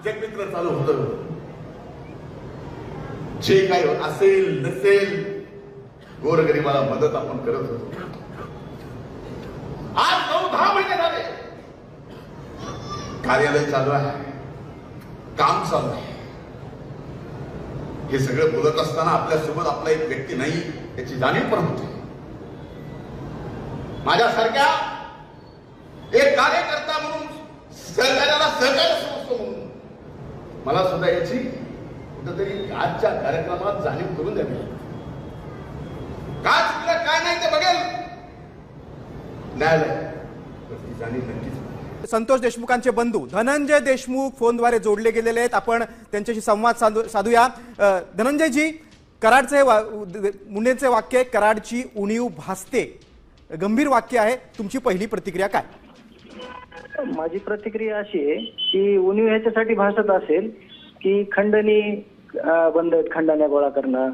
जगमित्र चालू होतं. जे काही असेल नसेल गोरगरिबाला मदत आपण करत होतो. आज 9-10 महिने झाले कार्यालय चालू आहे, काम चालू आहे. हे सगळं बोलत असताना आपल्यासोबत आपला एक व्यक्ती नाही याची जाणीव पण होते. माझ्यासारख्या एक कार्यकर्ता म्हणून सहकार्याला सहकार्य समजतो म्हणून मला सुद्धा याची कुठेतरी आजच्या कार्यक्रमात जाणीव करून द्यावी. काय चुकलं काय नाही ते बघेल न्यायालय, जाणीव नक्कीच. संतोष देशमुखांचे बंधू धनंजय देशमुख फोनद्वारे जोडले गेलेले आहेत. आपण त्यांच्याशी संवाद साधूया. धनंजयजी, कराडचे मुंडेंचे वाक्य कराडची उणीव भासते, गंभीर वाक्य आहे. तुमची पहिली प्रतिक्रिया काय? माझी प्रतिक्रिया अशी आहे की उणीव ह्याच्यासाठी भासत असेल की खंडणी बंद आहेत, खंडण्या गोळा करणं,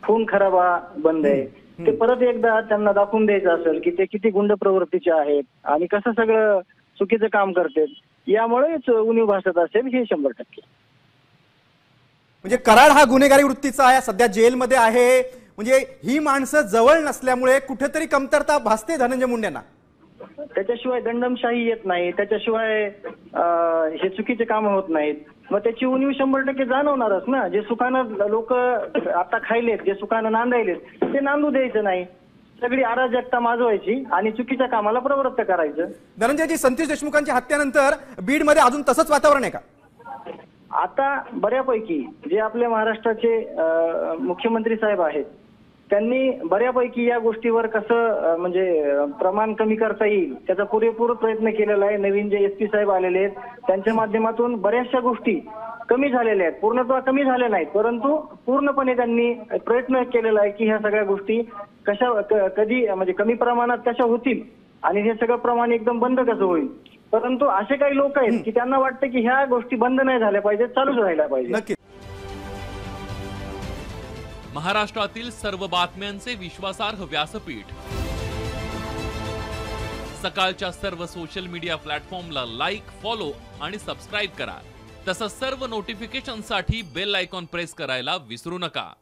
खून खराबा बंद आहे. ते परत एकदा त्यांना दाखवून द्यायचं असेल की ते किती गुंड प्रवृत्तीचे आहेत आणि कसं सगळं चुकीचं काम करतात. यामुळेच उणीव भासत असेल हे 100%. म्हणजे कराड हा गुन्हेगारी वृत्तीचा आहे, सध्या जेलमध्ये आहे. म्हणजे ही माणसं जवळ नसल्यामुळे कुठेतरी कमतरता भासते धनंजय मुंडेंना. त्याच्याशिवाय दंडमशाही येत नाही, त्याच्याशिवाय हे चुकीचे काम होत नाहीत. मग त्याची उणीव 100% जाणवणारच ना. जे सुखानं लोक आता खायलेत, जे सुखानं नांदायलेत ते नांदू द्यायचं नाही. सगळी अराजकता माजवायची आणि चुकीच्या कामाला प्रवृत्त करायचं. धनंजयजी, संतोष देशमुखांच्या हत्येनंतर बीडमध्ये अजून तसंच वातावरण आहे का? आता बऱ्यापैकी जे आपल्या महाराष्ट्राचे मुख्यमंत्री साहेब आहेत त्यांनी बऱ्यापैकी या गोष्टीवर कसं म्हणजे प्रमाण कमी करता येईल त्याचा पुरेपूर प्रयत्न केलेला आहे. नवीन जे SP साहेब आलेले आहेत त्यांच्या माध्यमातून बऱ्याचशा गोष्टी कमी झालेल्या आहेत. पूर्णतः कमी झाल्या नाहीत, परंतु पूर्णपणे त्यांनी प्रयत्न केलेला आहे की ह्या सगळ्या गोष्टी कशा कधी म्हणजे कमी प्रमाणात कशा होतील आणि हे सगळं प्रमाण एकदम बंद कसं होईल. परंतु असे काही लोक आहेत की त्यांना वाटतं की ह्या गोष्टी बंद नाही झाल्या पाहिजेत, चालूच राहिल्या पाहिजे. महाराष्ट्रातील सर्व बातम्यांचे विश्वासार्ह व्यासपीठ सकाळच्या सर्व सोशल मीडिया प्लॅटफॉर्मला लाईक, फॉलो आणि सबस्क्राईब करा. तसंच सर्व नोटिफिकेशनसाठी बेल आयकॉन प्रेस करायला विसरू नका.